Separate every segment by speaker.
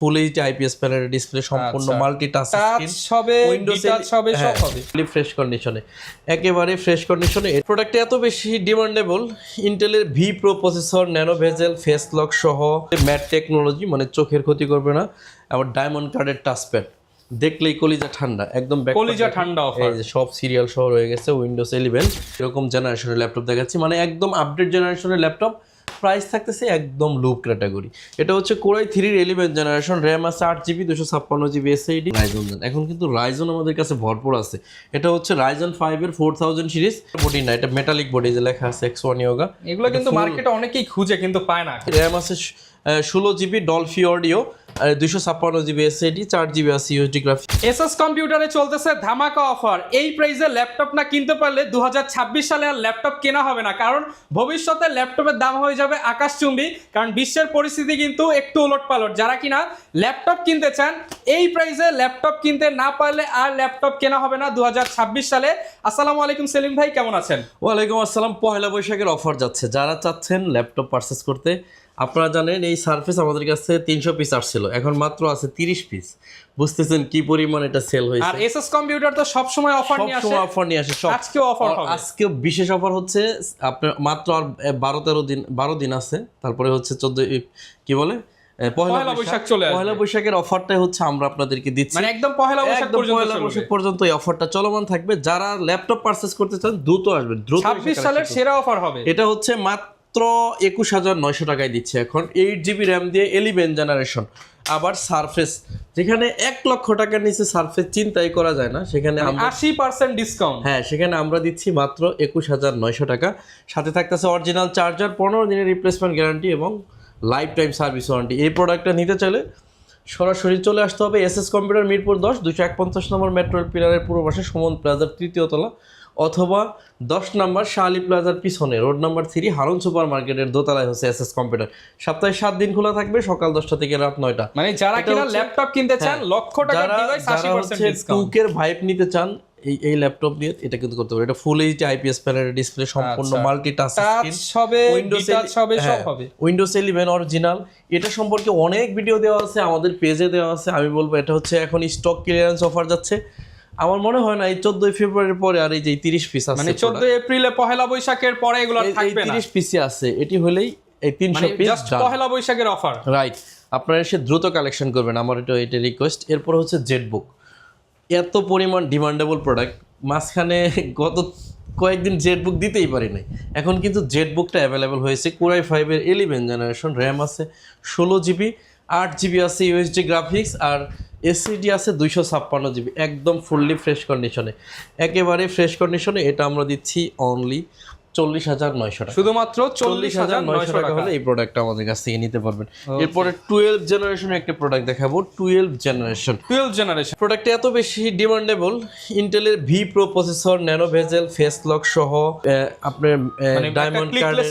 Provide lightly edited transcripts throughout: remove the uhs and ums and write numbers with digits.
Speaker 1: Full HD IPS প্যানেলের display, সম্পূর্ণ multi touch screen,
Speaker 2: হবে
Speaker 1: উইন্ডোজ
Speaker 2: হবে সব হবে
Speaker 1: ফ্রেশ কন্ডিশনে, একেবারে ফ্রেশ কন্ডিশনে। এই প্রোডাক্টটা এত বেশি ডিমান্ডেবল, ইন্টেলের V pro processor, nano bezel, face lock সহ, ম্যাট টেকনোলজি, মানে চোখের ক্ষতি করবে না, আবার ডায়মন্ড কার্ডের টাচপ্যাড, দেখলেই কলিজা ঠান্ডা, একদম
Speaker 2: কলিজা ঠান্ডা অফার।
Speaker 1: সব সিরিয়াল সহ রয়ে গেছে, উইন্ডোজ 11 এরকম জেনারেশনের ল্যাপটপ দেখাচ্ছি, মানে একদম আপডেট জেনারেশনের ল্যাপটপ। প্রাইস থাকতেছে একদম লো ক্যাটাগরি। এটা হচ্ছে কোরাই 3 11 জেনারেশন, র্যাম আছে 8GB, 256GB এসএসডি, রাইজন। এখন কিন্তু রাইজন আমাদের কাছে ভরপুর আছে। এটা হচ্ছে রাইজন 5 এর 4000 সিরিজ বডি না, এটা মেটালিক বডি, যে লেখা আছে X1 Yoga।
Speaker 2: এগুলো কিন্তু মার্কেটে অনেকেই খুঁজে কিন্তু পায় না।
Speaker 1: র্যাম আছে 16GB, ডলফি audio, 256GB SSD, 4GB আছে ইউএসডি গ্রাফিক্স।
Speaker 2: এসএস কম্পিউটারে চলতেছে ধামাকা অফার। এই প্রাইসে ল্যাপটপ না কিনতে পারলে 2026 সালে আর ল্যাপটপ কেনা হবে না, কারণ ভবিষ্যতে ল্যাপটপের দাম হয়ে যাবে আকাশচুম্বী। কারণ বিশ্বের পরিস্থিতি কিন্তু একটু ওলটপালট। যারা কিনা ল্যাপটপ কিনতে চান, এই প্রাইসে ল্যাপটপ কিনতে না পারলে আর ল্যাপটপ কেনা হবে না 2026 সালে। আসসালামু আলাইকুম সেলিম ভাই, কেমন আছেন?
Speaker 1: ওয়ালাইকুম আসসালাম। পয়লা বৈশাখের অফার যাচ্ছে, যারা চাচ্ছেন ল্যাপটপ পারচেস করতে, আপনারা জানেন এই সারফেস আমাদের কাছে 300 পিস আসছিল, এখন মাত্র আছে 30 পিস। বুঝতেছেন কি পরিমাণ এটা সেল হয়েছে।
Speaker 2: আর এসএস কম্পিউটার তো সব সময় অফার নিয়ে আসে,
Speaker 1: অফার নিয়ে আসে।
Speaker 2: আজকেও অফার হবে।
Speaker 1: আজকেও বিশেষ অফার হচ্ছে, আপনার মাত্র আর 12 দিন আছে, তারপরে হচ্ছে 14 কি বলে
Speaker 2: পয়লা বৈশাখ চলে আসবে।
Speaker 1: পয়লা বৈশাখের অফারটাই হচ্ছে আমরা আপনাদেরকে দিচ্ছি,
Speaker 2: মানে একদম পয়লা বৈশাখ
Speaker 1: পর্যন্ত এই অফারটা চলমান থাকবে। যারা ল্যাপটপ পারচেজ করতে চান দ্রুত আসবেন, দ্রুত।
Speaker 2: 26 সালের সেরা অফার হবে।
Speaker 1: এটা হচ্ছে মাত্র 21,900 টাকায় দিচ্ছে এখন, 8GB র্যাম দিয়ে 11 জেনারেশন। আবার সারফেস, যেখানে 1 লক্ষ টাকার নিচে সারফেস চিন্তাই করা যায় না, সেখানে
Speaker 2: 80% ডিসকাউন্ট।
Speaker 1: হ্যাঁ, সেখানে আমরা দিচ্ছি মাত্র 21,900 টাকা। সাথে থাকতেছে অরিজিনাল চার্জার, 15 দিনের রিপ্লেসমেন্ট গ্যারান্টি এবং লাইফ টাইম সার্ভিস ওয়ারেন্টি। এই প্রোডাক্টটা নিতে চাইলে সরাসরি চলে আসতে হবে এসএস কম্পিউটার, মিরপুর 10, 251 নম্বর মেট্রো পিলারের পূর্ব পাশে সুমন প্লাজার 3য় তলা, অথবা 10 নম্বর শাহালি প্লাজার পিছনে রোড নাম্বার 3 হারুন সুপার মার্কেটের দোতলায় হচ্ছে এসএস কম্পিউটার। সপ্তাহে 7 দিন খোলা থাকবে, সকাল 10টা থেকে রাত 9টা।
Speaker 2: মানে যারা কিনা ল্যাপটপ কিনতে চান, লক্ষ টাকার ডিভাইস 80% ডিসকাউন্ট।
Speaker 1: 2K ভাইব নিতে চান, এই ল্যাপটপ দিয়ে এটা কিন্তু করতে পারবে। এটা ফুল এইচডি আইপিএস প্যানেলের ডিসপ্লে, সম্পূর্ণ মাল্টি টাচ স্ক্রিন
Speaker 2: হবে, উইন্ডোজ হবে, সব হবে।
Speaker 1: Windows 11 original. এটা সম্পর্কে অনেক ভিডিও দেওয়া আছে, আমাদের পেজে দেওয়া আছে। আমি বলবো এটা হচ্ছে এখন স্টক ক্লিয়ারেন্স অফার যাচ্ছে। আমার মনে হয় না এই 14 ফেব্রুয়ারির পরে আর এই যে 30 পিস আছে,
Speaker 2: মানে 14 এপ্রিলে পহেলা বৈশাখের পরে এগুলো থাকবে না।
Speaker 1: 30 পিসই আছে, এটি হলেই এই 300 পিস
Speaker 2: জাস্ট পহেলা বৈশাখের অফার।
Speaker 1: রাইট, আপনারা এসে দ্রুত কালেকশন করবেন, আমার এটা রিকোয়েস্ট। এরপর হচ্ছে জেটবুক, এত পরিমাণ ডিমান্ডেবল প্রোডাক্ট, মাঝখানে গত কয়েকদিন জেটবুক দিতেই পারি নাই, এখন কিন্তু জেটবুকটা অ্যাভেলেবেল হয়েছে। কোরাই 5 এর 11 জেনারেশন, র্যাম আছে 16GB, 8GB আছে ইউএসডি গ্রাফিক্স, আর এসএসডি আছে 256GB, একদম ফুললি ফ্রেশ কন্ডিশনে, একেবারে ফ্রেশ কন্ডিশনে। এটা আমরা দিচ্ছি অনলি 40,900 টাকা,
Speaker 2: শুধুমাত্র 40,900
Speaker 1: টাকা হলে এই প্রোডাক্টটা আমাদের কাছ থেকে নিতে পারবেন। এরপরে 12 জেনারেশনের একটা প্রোডাক্ট দেখাবো, 12 জেনারেশন। প্রোডাক্টটা এত বেশি ডিমান্ডেবল, ইন্টেলের V pro processor, nano bezel, face lock সহ, আপনার ডায়মন্ড কার্ডের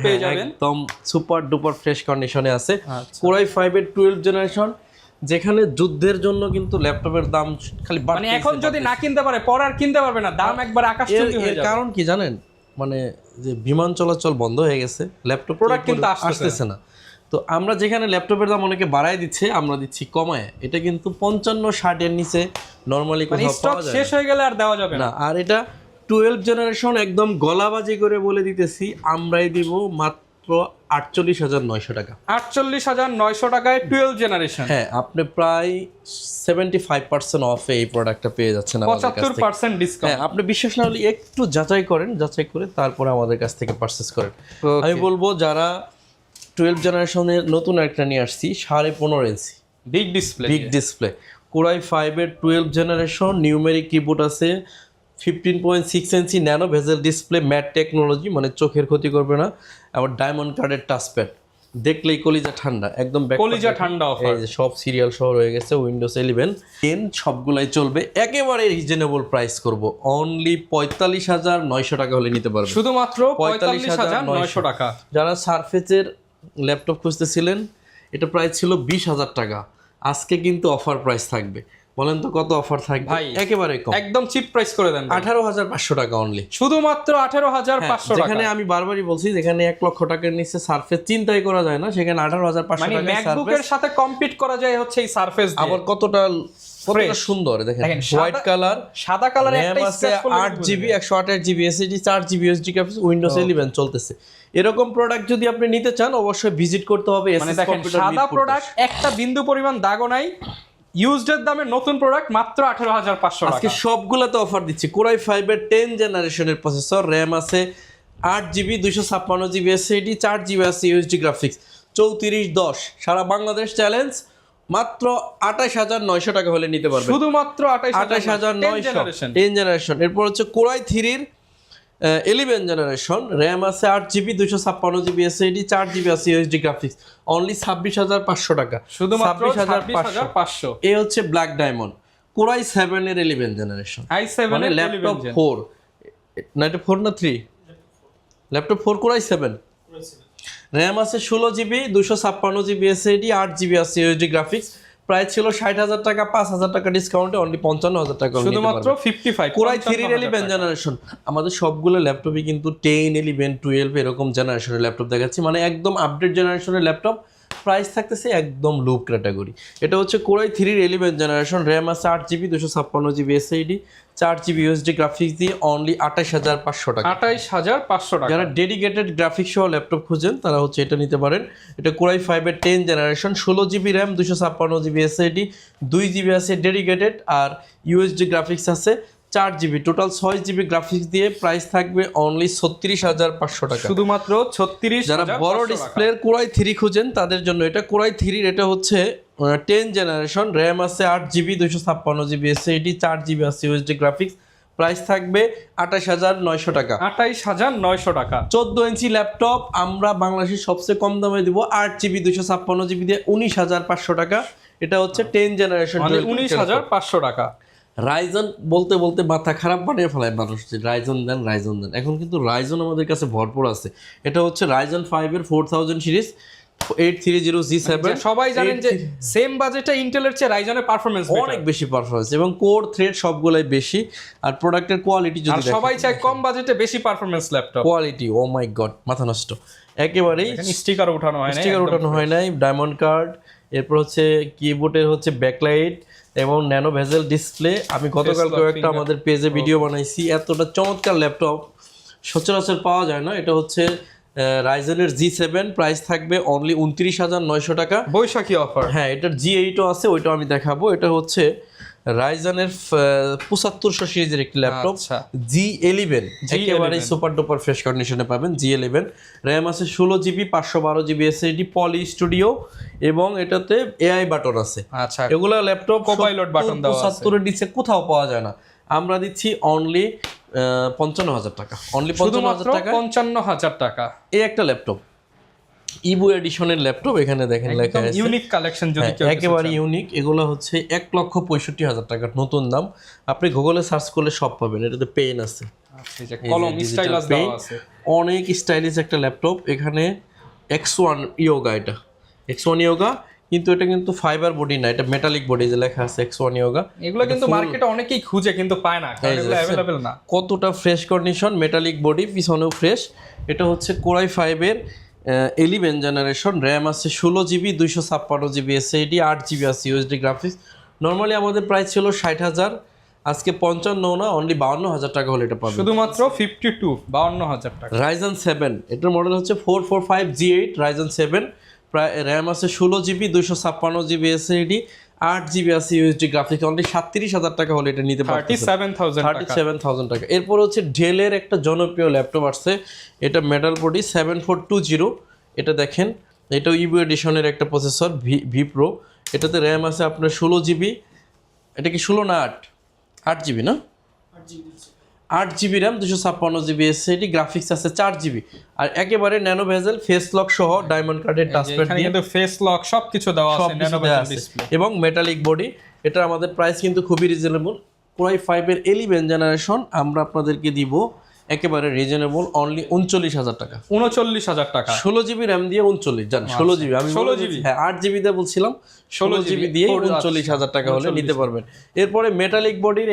Speaker 2: পেয়ে যাবেন,
Speaker 1: একদম সুপার ডুপার ফ্রেশ কন্ডিশনে আছে। কোরাই 5 এর 12 জেনারেশন, যেখানে যুদ্ধের জন্য কিন্তু ল্যাপটপের দাম খালি
Speaker 2: মানে এখন যদি না কিনতে পারে পরে আর কিনতে পারবে না, দাম একবার আকাশচুম্বী হয়ে যাবে।
Speaker 1: কারণ কি জানেন, মানে যে বিমান চলাচল বন্ধ হয়ে গেছে, ল্যাপটপ
Speaker 2: প্রোডাক্ট কিন্তু
Speaker 1: আসতেছে না। তো আমরা যেখানে ল্যাপটপের দাম অনেকে বাড়ায় দিচ্ছে, আমরা দিচ্ছি কমায়। এটা কিন্তু 55-60 এর নিচে নরমালি কোথাও পাওয়া যায় না,
Speaker 2: শেষ হয়ে গেলে আর দেওয়া যাবে না।
Speaker 1: আর এটা 12 জেনারেশন, একদম গলাবাজি করে বলে দিতেছি, আমরাই দিব মাত্র 48,900 টাকা।
Speaker 2: 48,900 টাকায় 12 জেনারেশন।
Speaker 1: হ্যাঁ, আপনি প্রায় 75% অফে এই প্রোডাক্টটা পেয়ে যাচ্ছেন আমাদের কাছ থেকে।
Speaker 2: 75% ডিসকাউন্ট।
Speaker 1: হ্যাঁ, আপনি বিশ্বাস না হলে একটু যাচাই করেন, যাচাই করে তারপরে আমাদের কাছ থেকে পারচেজ করেন। আমি বলবো যারা 12 জেনারেশনের নতুন একটা নিয়ে আসছি, 15.5 ইঞ্চি বিগ ডিসপ্লে, কোরাই 5 এর 12 জেনারেশন, নিউমেরিক কিবোর্ড আছে, 15.6 ইঞ্চি nano bezel display, mat technology, মানে চোখের ক্ষতি করবে না, আবার ডায়মন্ড কার্ডের টাচপ্যাড, দেখলেই কলিজা ঠান্ডা, একদম
Speaker 2: কলিজা ঠান্ডা অফার।
Speaker 1: সব সিরিয়াল সহ রয়ে গেছে, উইন্ডোজ 11 10 সবগুলাই চলবে, একেবারে রিজনেবল প্রাইস করব, অনলি 45,900 টাকা হলে নিতে পারবেন,
Speaker 2: শুধুমাত্র 45,900 টাকা।
Speaker 1: যারা সারফেসের ল্যাপটপ খুঁজতেছিলেন, এটা প্রাইস ছিল 20,000 টাকা, আজকে কিন্তু অফার প্রাইস থাকবে বলেন তো কত অফার থাকবে?
Speaker 2: ভাই,
Speaker 1: একেবারে কম,
Speaker 2: একদম চিপ প্রাইস করে দেন।
Speaker 1: 18,500 টাকা অনলি,
Speaker 2: শুধুমাত্র 18,500 টাকা।
Speaker 1: যেখানে আমি বারবারই বলছি, যেখানে 1 লক্ষ টাকার নিচে সারফেস চিন্তাই করা যায় না, সেখানে 18,500
Speaker 2: মানে
Speaker 1: টাকা
Speaker 2: ম্যাকবুকের সাথে কম্পিট করা যায় হচ্ছে এই সারফেস দিয়ে।
Speaker 1: আবার কতটা সুন্দর দেখেন, হোয়াইট কালার,
Speaker 2: সাদা কালার একটা
Speaker 1: RAM আছে 8GB 128GB SSD 4GB SD graphics, Windows 11 চলতেছে। এরকম প্রোডাক্ট যদি আপনি নিতে চান অবশ্যই ভিজিট করতে হবে
Speaker 2: মানে
Speaker 1: এসএস
Speaker 2: দেখেন,
Speaker 1: কম্পিউটার
Speaker 2: সাদা প্রোডাক্ট একটা বিন্দু পরিমাণ দাগও নাই, ইউজড এর দামে নতুন প্রোডাক্ট মাত্র 18,500 টাকা।
Speaker 1: আজকে সবগুলাতে অফার দিচ্ছি। কোরাই 5 এর 10 জেনারেশনের প্রসেসর, RAM আছে 8GB 256GB SSD 4GB আছে USD গ্রাফিক্স, 3410 সারা বাংলাদেশ চ্যালেঞ্জ, মাত্র 28,900 টাকা হলে নিতে পারবেন,
Speaker 2: শুধুমাত্র
Speaker 1: 28,900 10 জেনারেশন। এরপর হচ্ছে কোরাই 3 এর 11 জেনারেশন, RAM আছে 8GB 256GB SSD 4GB আছে USD গ্রাফিক্স, অনলি 26,500 টাকা,
Speaker 2: শুধুমাত্র
Speaker 1: 26,500।
Speaker 2: 26,500।
Speaker 1: এই হচ্ছে ব্ল্যাক ডায়মন্ড কোরাই 7 এর 11 জেনারেশন,
Speaker 2: i7
Speaker 1: মানে
Speaker 2: এর
Speaker 1: ল্যাপটপ 4 না, এটা 4 না 3, ল্যাপটপ 4 কোরাই 7, RAM আছে 16GB 256GB SSD 8GB আছে USD গ্রাফিক্স, প্রাইস ছিল 60,000 টাকা, 5,000 টাকা ডিসকাউন্টে অনলি 55,000 টাকা,
Speaker 2: শুধুমাত্র 55
Speaker 1: কোরাই 3 এর 11 জেনারেশন। আমাদের সবগুলো ল্যাপটপই কিন্তু 10, 11, 12 এরকম জেনারেশনের ল্যাপটপ দেখাচ্ছি, মানে একদম আপডেট জেনারেশনের ল্যাপটপ, প্রাইস থাকতেছে একদম লো ক্যাটাগরি। এটা হচ্ছে কোরাই 3 এর 11 জেনারেশন, RAM আছে 8GB 256GB SSD 4GB USD graphics দিয়ে অনলি 28,500 টাকা।
Speaker 2: 28,500 টাকা।
Speaker 1: যারা ডেডিকেটেড গ্রাফিক্স সহ ল্যাপটপ খুঁজেন তারা হচ্ছে এটা নিতে পারেন। এটা কোরাই 5 এর 10 generation, 16GB RAM 256GB SSD 2GB আছে ডেডিকেটেড, আর USD গ্রাফিক্স আছে 4GB, টোটাল 6GB গ্রাফিক্স দিয়ে প্রাইস থাকবে অনলি 36,500 টাকা,
Speaker 2: শুধুমাত্র 36,500
Speaker 1: যারা বড় ডিসপ্লের কোরাই 3 খুঁজেন তাদের জন্য এটা কোরাই 3 এটা হচ্ছে 10 জেনারেশন, RAM আছে 8GB 256GB SSD 4GB আছে USD গ্রাফিক্স, প্রাইস থাকবে 28,900 টাকা।
Speaker 2: 28,900 টাকা।
Speaker 1: 14 ইঞ্চি ল্যাপটপ আমরা বাংলাদেশের সবচেয়ে কম দামে দিব 8GB 256GB দিয়ে 19,500 টাকা। এটা হচ্ছে 10 জেনারেশন,
Speaker 2: 19,500 টাকা।
Speaker 1: রাইজন বলতে বলতে মাথা খারাপ বানিয়ে ফেলায় মানুষ, যে রাইজন দেন রাইজন দেন। এখন কিন্তু রাইজন আমাদের কাছে ভরপুর আছে। এটা হচ্ছে রাইজন 5 এর 4000 সিরিজ 830G7,
Speaker 2: সবাই জানেন যে সেম বাজেটে ইন্টেলের চেয়ে রাইজনের পারফরম্যান্স
Speaker 1: অনেক বেশি পারফরম্যান্স এবং কোর থ্রেড সবগুলাই বেশি, আর প্রোডাক্টের কোয়ালিটি যদি দেখেন,
Speaker 2: সবাই চায় কম বাজেটে বেশি পারফরম্যান্স ল্যাপটপ।
Speaker 1: কোয়ালিটি ও মাই গড, মাথা নষ্ট একেবারেই।
Speaker 2: স্টিকার ওঠানো হয় না,
Speaker 1: স্টিকার ওঠানো হয় নাই, ডায়মন্ড কার্ড, এরপর হচ্ছে কিবোর্ডের হচ্ছে ব্যাকলাইট এবং ন্যানো ভেজেল ডিসপ্লে। আমি গতকাল কয়েকটা আমাদের পেজে ভিডিও বানাইছি। এতটা চমৎকার ল্যাপটপ সচরাচর পাওয়া যায় না। এটা হচ্ছে রাইজেনের G7, প্রাইস থাকবে অনলি 29,900 টাকা,
Speaker 2: বৈশাখী অফার।
Speaker 1: হ্যাঁ, এটার G8ও আছে, ওইটাও আমি দেখাবো। এটা হচ্ছে রাইজেনের 7500 সিরিজের একটি ল্যাপটপ, G11, একেবারে সুপার ডুপার ফ্রেশ কন্ডিশনে পাবেন। G11 RAM আছে 16GB 512GB SSD পলি স্টুডিও, এবং এটাতে AI বাটন আছে।
Speaker 2: আচ্ছা,
Speaker 1: এগুলা ল্যাপটপ
Speaker 2: কোপাইলট বাটন দেওয়া আছে,
Speaker 1: 75 এর নিচে কোথাও পাওয়া যায় না। আমরা দিচ্ছি অনলি 55,000 টাকা, অনলি 55,000 টাকা,
Speaker 2: 55,000 টাকা।
Speaker 1: এই একটা ল্যাপটপ ইবু এডিশনের ল্যাপটপ, এখানে দেখেন লেখা আছে
Speaker 2: ইউনিক কালেকশন, যদি
Speaker 1: একেবারে ইউনিক। এগুলো হচ্ছে 1,65,000 টাকার নতুন দাম। আপনি গুগলে সার্চ করলে সব পাবেন। এটাতে পেন আছে,
Speaker 2: কলম স্টাইলাস দেওয়া আছে,
Speaker 1: অনেক স্টাইলিশ একটা ল্যাপটপ। এখানে X1 ইয়োগা, এটা X1 ইয়োগা, কিন্তু এটা কিন্তু ফাইবার বডি না, এটা মেটালিক বডি, যে লেখা আছে X1 ইয়োগা।
Speaker 2: এগুলো কিন্তু মার্কেটে অনেকেই খুঁজে কিন্তু পায় না, কারণ এগুলো अवेलेबल না।
Speaker 1: কতটা ফ্রেশ কন্ডিশন, মেটালিক বডি, পিছনেও ফ্রেশ। এটা হচ্ছে কোরাই 5 এর 11 জেনারেশন, RAM আছে 16GB 256GB SSD 8GB আছে USD গ্রাফিক্স। নর্মালি আমাদের প্রাইস ছিল 60,000, আজকে 55 না, অনলি 52,000 টাকা হলে এটা পাবেন,
Speaker 2: শুধুমাত্র 52,000 টাকা।
Speaker 1: রাইজন 7, এটার মডেল হচ্ছে 445G8 রাইজন 7, প্রায় RAM আছে 16GB 256GB SSD 8GB আছে USD গ্রাফিক্স, অনলি 37,000 টাকা হলে এটা নিতে পারবেন, 37,000 টাকা। এরপর হচ্ছে ডেলের একটা জনপ্রিয় ল্যাপটপ আসছে, এটা মেটাল বডি 7420, এটা দেখেন, এটাও ইবু এডিশনের একটা প্রসেসর ভি প্রো। এটাতে RAM আছে আপনার 16GB, এটা কি 16 না 8GB না, 8GB RAM 256GB SSD, graphics আছে 4GB, আর একেবারে ন্যানো ভেজেল ফেস লক সহ ডায়মন্ড কার্ডের টাচপ্যাড দিয়ে,
Speaker 2: কিন্তু ফেস লক সবকিছু দেওয়া আছে, ন্যানো ভেজেল ডিসপ্লে
Speaker 1: এবং মেটালিক বডি। এটা আমাদের প্রাইস কিন্তু খুবই রিজনেবল। কোরাই 5 এর 11 জেনারেশন আমরা আপনাদেরকে দিব একেবারে রিজনেবল, অনলি 39,000 টাকা।
Speaker 2: 39,000 টাকা।
Speaker 1: 16 জিবি র্যাম দিয়ে 39, জান 16 জিবি, আমি
Speaker 2: 16 জিবি,
Speaker 1: হ্যাঁ 8 জিবি দিয়ে বলছিলাম, 16 জিবি দিয়ে 39,000 টাকা হলে নিতে পারবেন। এরপরে মেটালিক বডির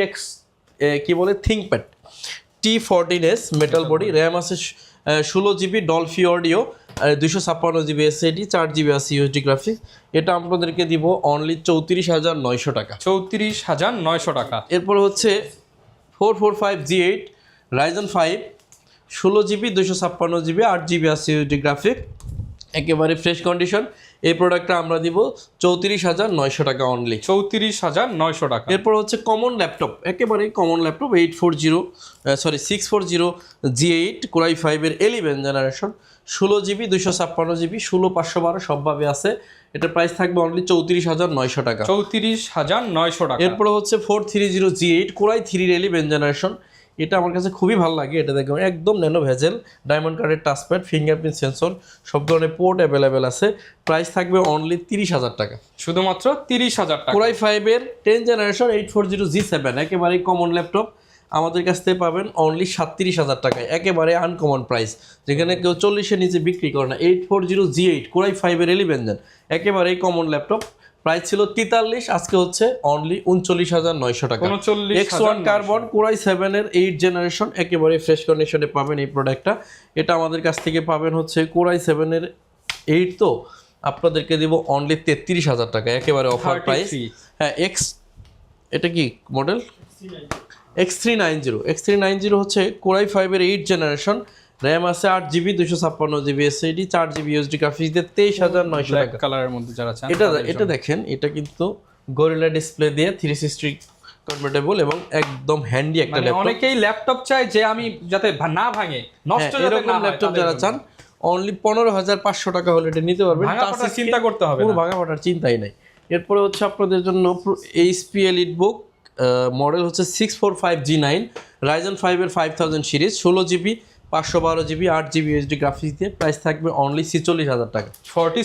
Speaker 1: কি বলে ThinkPad T14s metal body, RAM আছে 16 GB, ডলফি audio, 256 GB SSD, 4 GB আছে ইউএসডি গ্রাফিক্স। এটা আপনাদেরকে দিব অনলি 34,900 টাকা।
Speaker 2: 34,900 টাকা।
Speaker 1: এরপর হচ্ছে 445 G8 Ryzen 5 16 GB, 256 GB, 8 GB আছে ইউএসডি গ্রাফিক, একেবারে ফ্রেশ কন্ডিশন। এই প্রোডাক্টটা আমরা দিব 34,900 টাকা অনলি।
Speaker 2: 34,900 টাকা।
Speaker 1: এরপর হচ্ছে কমন ল্যাপটপ, একেবারেই common laptop 640 G8 Core i5 এর 11 জেনারেশন, 16 জিবি, 256 জিবি, 16,512 সবভাবে আছে। এটা প্রাইস থাকবে অনলি 34,900 টাকা।
Speaker 2: 34,900 টাকা।
Speaker 1: এরপর হচ্ছে 430 G8 Core i3 এর 11 জেনারেশন, এটা আমার কাছে খুবই ভালো লাগে। এটা দেখুন একদম ন্যানো ভেজেল, ডায়মন্ড কার্ডের টাচপ্যাড, ফিঙ্গারপ্রিন্ট সেন্সর, সব ধরনের পোর্ট অ্যাভেলেবেল আছে। প্রাইস থাকবে অনলি 30,000 টাকা,
Speaker 2: শুধুমাত্র 30,000 টাকা।
Speaker 1: Core i5 এর 10 জেনারেশন 840 G7 একেবারেই কমন ল্যাপটপ আমাদের কাছ থেকে পাবেন অনলি 37,000 টাকায়, একেবারে আনকমন প্রাইস, যেখানে কেউ 40-এর নিচে বিক্রি করে না। 840 G8 Core i5 এর 11 জেন একেবারেই কমন ল্যাপটপ, প্রাইস ছিল 43, আজকে হচ্ছে অনলি 39,900 টাকা।
Speaker 2: 39,900
Speaker 1: X1 কার্বন Core i7 এর 8 জেনারেশন একেবারে ফ্রেশ কন্ডিশনে পাবেন এই প্রোডাক্টটা। এটা আমাদের কাছ থেকে পাবেন হচ্ছে Core i7 এর 8, তো আপনাদেরকে দিব অনলি 33,000 টাকা, একেবারে অফার প্রাইস। হ্যাঁ এটা কি মডেল X390 হচ্ছে Core i5 এর 8 জেনারেশন, র্যাম আছে 8 GB, 256 GB SSD, 4 GB USD graphics দিয়ে 23,900 টাকা।
Speaker 2: কালারের মধ্যে যারা চান
Speaker 1: এটা দেখেন, এটা কিন্তু গরিলা ডিসপ্লে দিয়ে 360 কনভার্টেবল এবং একদম হ্যান্ডি একটা ল্যাপটপ।
Speaker 2: অনেকেই ল্যাপটপ চায় যে আমি যাতে না ভাঙে, নষ্ট যাতে না হয়,
Speaker 1: ল্যাপটপ যারা চান অনলি 15,500 টাকা হলে এটা নিতে পারবেন।
Speaker 2: চিন্তা করতে হবে না,
Speaker 1: পুরো ভাঙা ফাটার চিন্তাই নাই। এরপরে হচ্ছে আপনাদের জন্য HP EliteBook মডেল হচ্ছে 645 G9 Ryzen 5 এর 5000 series, 16 GB, 512 GB, 8 GB USD graphics দিয়ে, প্রাইস থাকবে অনলি 46,000 টাকা।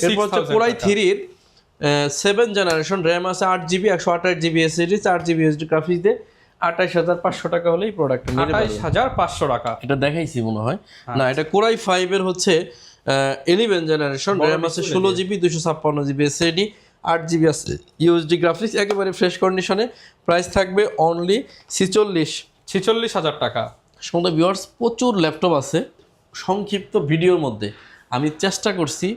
Speaker 1: এরপর হচ্ছে Core i3 এর 7 জেনারেশন, র্যাম আছে 8 GB, 128 GB SSD, 4 GB USD graphics দিয়ে 28,500 টাকা হলে এই প্রোডাক্টটা নিতে পারবেন।
Speaker 2: 28,500 টাকা।
Speaker 1: এটা দেখাইছি মনে হয় না, এটা Core i5 এর হচ্ছে 11 জেনারেশন, র্যাম আছে 16 জিবি, 256 জিবি এসএসডি, 8 জিবি আছে ইউএসডি গ্রাফিক্স, একেবারে ফ্রেশ কন্ডিশনে, প্রাইস থাকবে অনলি
Speaker 2: 46,000 টাকা।
Speaker 1: সুন্দর ভিউয়ার্স, প্রচুর ল্যাপটপ আছে সংক্ষিপ্ত ভিডিওর মধ্যে। আমি চেষ্টা করছি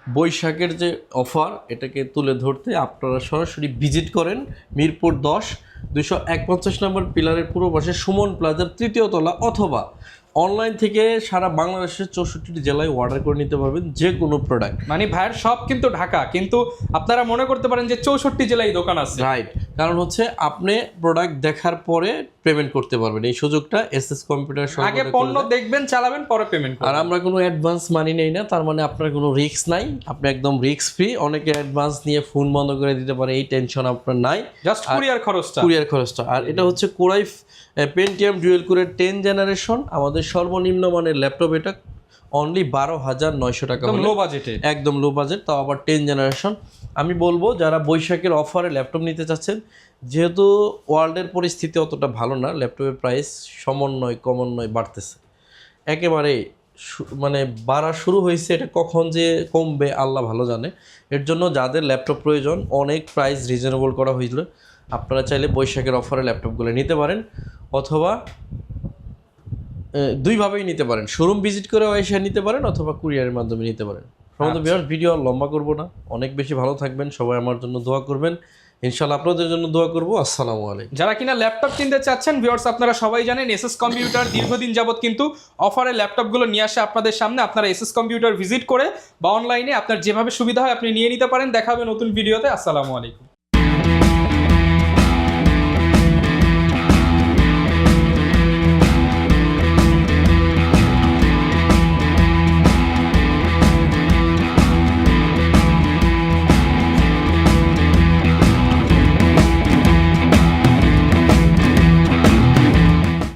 Speaker 1: বৈশাখের যে অফার এটাকে তুলে ধরতে। আপনারা সরাসরি ভিজিট করেন মিরপুর 10 251 নম্বর পিলারের পূর্ব পাশে সুমন প্লাজার 3য় তলা, অথবা অনলাইন থেকে সারা বাংলাদেশের 64টি জেলায় অর্ডার করে নিতে পারবেন যে কোনো প্রোডাক্ট।
Speaker 2: মানে ভাইয়ের সব কিন্তু ঢাকা, কিন্তু আপনারা মনে করতে পারেন যে 64 জেলায় দোকান আছে,
Speaker 1: রাইট। কারণ হচ্ছে আপনি প্রোডাক্ট দেখার পরে পেমেন্ট করতে পারবেন, এই সুযোগটা এসএস কম্পিউটার
Speaker 2: আগে পণ্য দেখবেন, চালাবেন, পরে পেমেন্ট করবেন।
Speaker 1: আর আমরা কোনো অ্যাডভান্স মানি নেই না, তার মানে আপনার কোনো রিস্ক নাই, আপনি একদম রিস্ক ফ্রি। অনেকে অ্যাডভান্স নিয়ে ফোন বন্ধ করে দিতে পারে, এই টেনশন আপনার নাই,
Speaker 2: জাস্ট কুরিয়ার খরচটা।
Speaker 1: আর এটা হচ্ছে Core i Pentium ডুয়েল কোরের 10 জেনারেশন, আমাদের সর্বনিম্ন মানের ল্যাপটপ, এটা অনলি 12,900 টাকা,
Speaker 2: লো বাজেটে,
Speaker 1: একদম লো বাজেট, তাও আবার 10 জেনারেশন। আমি বলবো যারা বৈশাখের অফারে ল্যাপটপ নিতে চাচ্ছেন, যেহেতু ওয়ার্ল্ডের পরিস্থিতি অতটা ভালো না, ল্যাপটপের প্রাইস ক্রমান্বয়ে বাড়তেছে, একেবারে মানে বাড়া শুরু হয়েছে, এটা কখন যে কমবে আল্লাহ ভালো জানে। এর জন্য যাদের ল্যাপটপ প্রয়োজন, অনেক প্রাইস রিজনেবল করা হয়েছিল। আপনারা চাইলে বৈশাখের অফারে ল্যাপটপগুলো নিতে পারেন, অথবা দুইভাবেই নিতে পারেন, শোরুম ভিজিট করে এসে নিতে পারেন, অথবা কুরিয়ারের মাধ্যমে নিতে পারেন। ভিডিও লম্বা করব না, অনেক বেশি ভালো থাকবেন সবাই, আমার জন্য দোয়া করবেন, ইনশাআল্লাহ আপনাদের জন্য দোয়া করব। আসসালামু আলাইকুম।
Speaker 2: যারা কিনা ল্যাপটপ কিনতে চাচ্ছেন ভিউয়ার্স, আপনারা সবাই জানেন এসএস কম্পিউটার দীর্ঘদিন যাবত কিন্তু অফারে ল্যাপটপগুলো নিয়ে আসে আপনাদের সামনে। আপনারা এসএস কম্পিউটার ভিজিট করে বা অনলাইনে আপনার যেভাবে সুবিধা হয় আপনি নিয়ে নিতে পারেন। দেখা হবে নতুন ভিডিওতে। আসসালামু আলাইকুম।